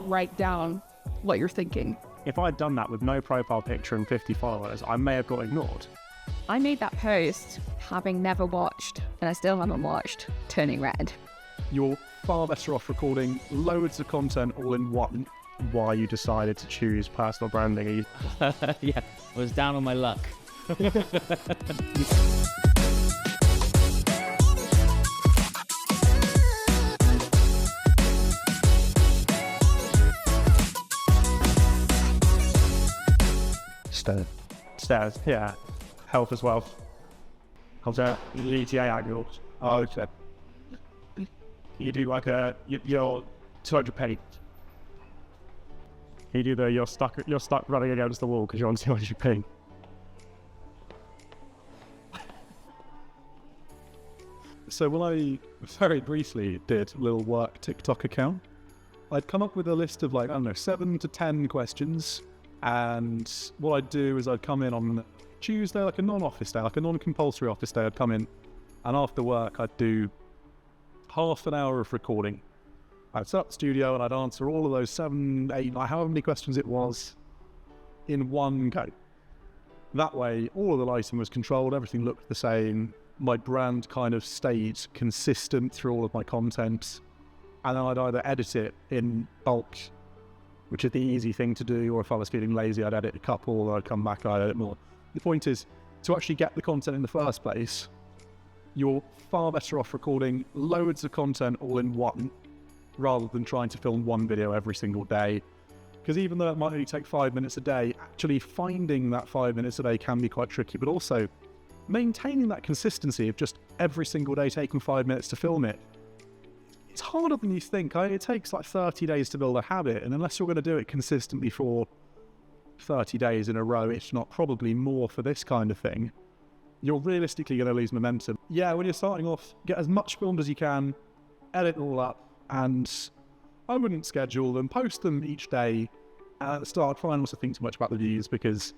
write down what you're thinking. If I'd done that with no profile picture and 50 followers, I may have got ignored. I made that post having never watched, and I still haven't watched, Turning Red. You're far better off recording loads of content all in one. Why you decided to choose personal branding? Yeah, I was down on my luck. Stairs, yeah. Health as well. How's that? ETA angle. Oh, okay. You do like your 200 penny. You do the you're stuck running against the wall because you're on 200 ping. So when I very briefly did a little work TikTok account, I'd come up with a list of 7 to 10 questions. And what I'd do is I'd come in on Tuesday, like a non-office day, like a non-compulsory office day. I'd come in, and after work, I'd do half an hour of recording. I'd set up the studio and I'd answer all of those 7, 8, however many questions it was in one go. That way, all of the lighting was controlled, everything looked the same. My brand kind of stayed consistent through all of my content. And then I'd either edit it in bulk, which is the easy thing to do, or if I was feeling lazy, I'd edit a couple, or I'd come back and I'd edit more. The point is, to actually get the content in the first place, you're far better off recording loads of content all in one, rather than trying to film one video every single day. Because even though it might only take 5 minutes a day, actually finding that 5 minutes a day can be quite tricky, but also maintaining that consistency of just every single day taking 5 minutes to film it. It's harder than you think. It takes 30 days to build a habit, and unless you're going to do it consistently for 30 days in a row, if not probably more for this kind of thing, you're realistically going to lose momentum. Yeah, when you're starting off, get as much filmed as you can, edit it all up, and I wouldn't schedule them, post them each day, and at the start, try and also think too much about the views, because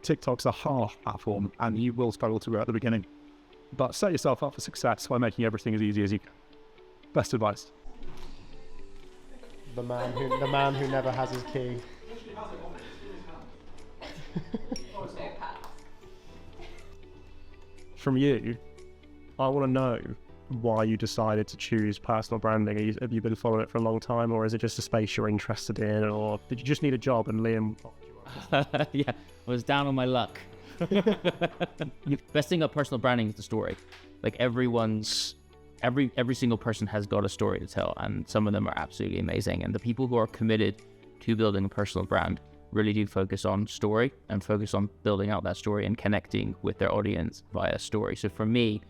TikTok's a hard platform, and you will struggle to grow at the beginning. But set yourself up for success by making everything as easy as you can. Best advice. The man who never has his key. From you, I want to know why you decided to choose personal branding. Have you been following it for a long time, or is it just a space you're interested in, or did you just need a job and Liam? Yeah, I was down on my luck. Best thing about personal branding is the story. Every single person has got a story to tell, and some of them are absolutely amazing. And the people who are committed to building a personal brand really do focus on story and focus on building out that story and connecting with their audience via story. So for me,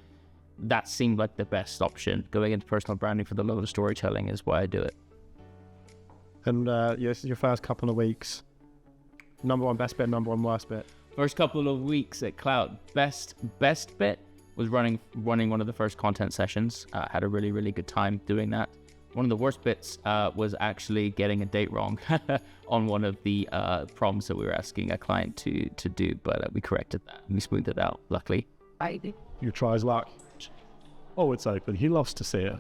that seemed like the best option. Going into personal branding for the love of storytelling is why I do it. And your first couple of weeks, number one best bit, number one worst bit. First couple of weeks at Klowt, best bit was running one of the first content sessions. Had a really good time doing that. One of the worst bits was actually getting a date wrong on one of the prompts that we were asking a client to do, but we corrected that. We smoothed it out, luckily. You try his luck. Oh, it's open. He loves to see it.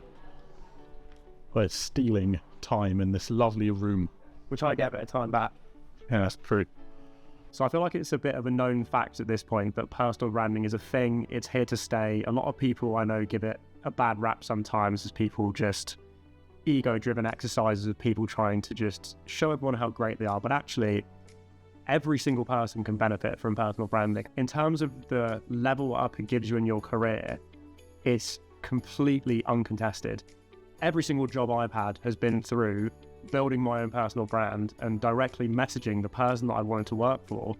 We're stealing time in this lovely room. Which I get a bit of time back. Yeah, that's true. So I feel like it's a bit of a known fact at this point that personal branding is a thing. It's here to stay. A lot of people I know give it a bad rap sometimes as people just ego-driven exercises of people trying to just show everyone how great they are. But actually, every single person can benefit from personal branding. In terms of the level up it gives you in your career, it's completely uncontested. Every single job I've had has been through building my own personal brand and directly messaging the person that I wanted to work for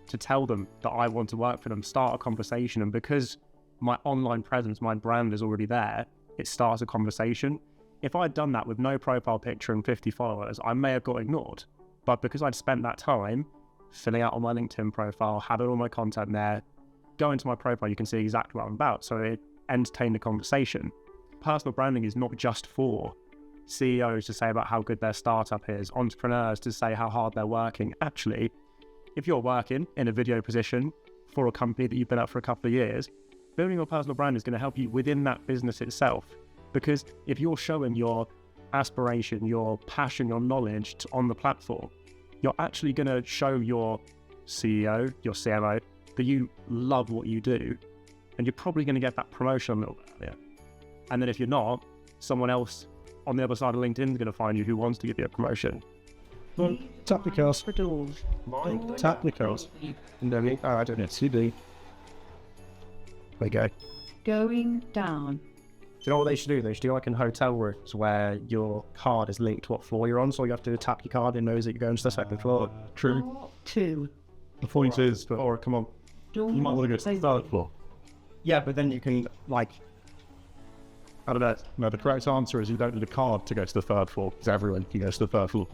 to tell them that I want to work for them, start a conversation. And because my online presence, my brand is already there, it starts a conversation. If I'd done that with no profile picture and 50 followers, I may have got ignored. But because I'd spent that time filling out on my LinkedIn profile, having all my content there, go into my profile, you can see exactly what I'm about. So it entertained the conversation. Personal branding is not just for CEOs to say about how good their startup is, entrepreneurs to say how hard they're working. Actually, if you're working in a video position for a company that you've been at for a couple of years, building your personal brand is going to help you within that business itself. Because if you're showing your aspiration, your passion, your knowledge on the platform, you're actually going to show your CEO, your CMO, that you love what you do, and you're probably going to get that promotion a little bit earlier. And then if you're not, someone else on the other side of LinkedIn is going to find you who wants to give you a promotion. Well, tap the cards. Tap the cards. Oh, I don't know. CD. There you go. Going down. Do you know what they should do? They should do like in hotel rooms where your card is linked to what floor you're on, so all you have to do is tap your card and knows that you're going to the second floor. True. 2. The point is, or come on, you might want to go to the third floor. Yeah, but then you can, like, I don't know. No, the correct answer is you don't need a card to go to the third floor, because everyone can go to the third floor.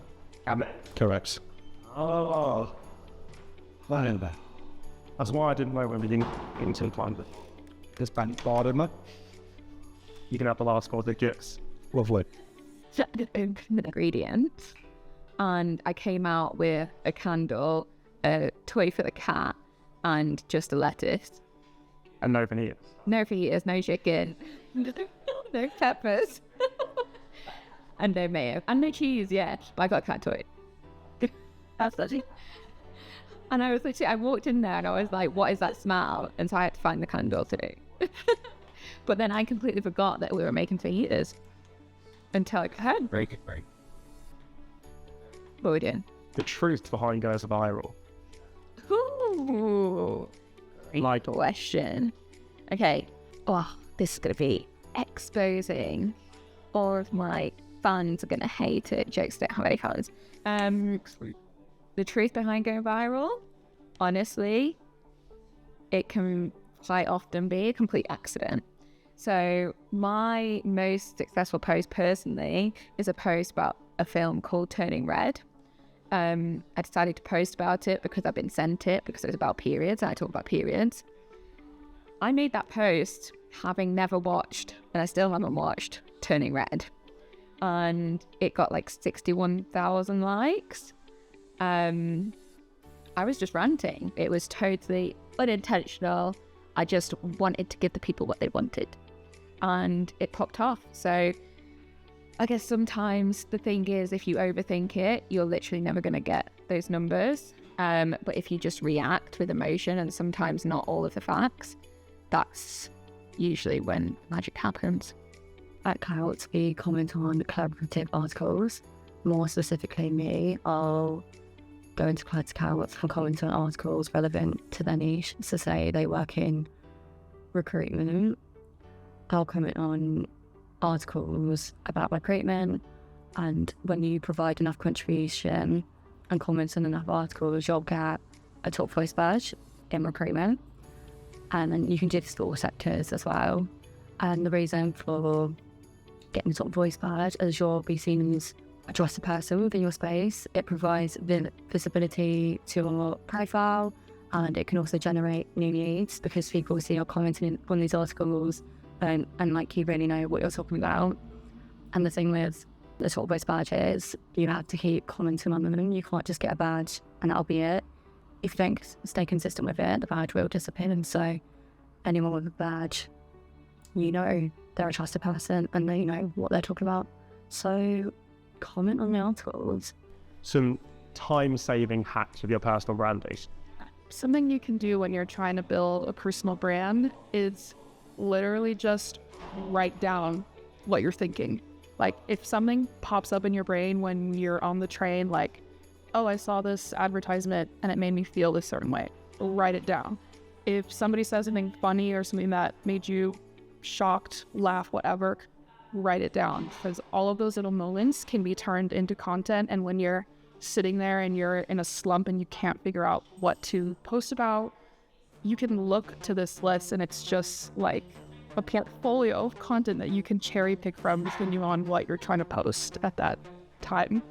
Correct. Oh. That's why I didn't know when we didn't into climb it. This band card in there. You can have the last 4 digits. Lovely. Ingredients, and I came out with a candle, a toy for the cat, and just a lettuce. And no fajitas. No fajitas, no chicken, no peppers, and no mayo, and no cheese. Yeah, but I got a cat toy. That's it. And I was literally, I walked in there and I was like, "What is that smell?" And so I had to find the candle too. But then I completely forgot that we were making fajitas until I heard. Break it, break. What we doing? The truth behind goes viral. Ooh, great Like- question. Okay. Oh, this is gonna be exposing. All of my fans are gonna hate it. Jokes don't have any fans. The truth behind going viral, honestly, it can quite often be a complete accident. So my most successful post personally is a post about a film called Turning Red. I decided to post about it because I've been sent it because it was about periods and I talk about periods. I made that post having never watched, and I still haven't watched, Turning Red. And it got like 61,000 likes. I was just ranting. It was totally unintentional. I just wanted to give the people what they wanted. And it popped off. So I guess sometimes the thing is, if you overthink it, you're literally never going to get those numbers. But if you just react with emotion and sometimes not all of the facts, that's usually when magic happens. At Klowt, we comment on collaborative articles. More specifically me, I'll go into Klowt and comment on articles relevant to their niche. So say they work in recruitment, I'll comment on articles about recruitment, and when you provide enough contribution and comments on enough articles, you'll get a top voice badge in recruitment. And then you can do this for all sectors as well. And the reason for getting the top voice badge is you'll be seen as a trusted person within your space. It provides visibility to your profile, and it can also generate new leads because people see you're commenting on these articles and like you really know what you're talking about. And the thing with the top voice badge is you have to keep commenting on them. You can't just get a badge and that'll be it. If you don't stay consistent with it, the badge will disappear. And so anyone with a badge, you know they're a trusted person and they know what they're talking about. So comment on the articles. Some time-saving hacks with your personal branding. Something you can do when you're trying to build a personal brand is literally just write down what you're thinking. Like if something pops up in your brain when you're on the train, like, oh, I saw this advertisement and it made me feel this certain way, write it down. If somebody says something funny or something that made you shocked, laugh, whatever, write it down, because all of those little moments can be turned into content. And when you're sitting there and you're in a slump and you can't figure out what to post about, you can look to this list and it's just like a portfolio of content that you can cherry pick from depending on what you're trying to post at that time.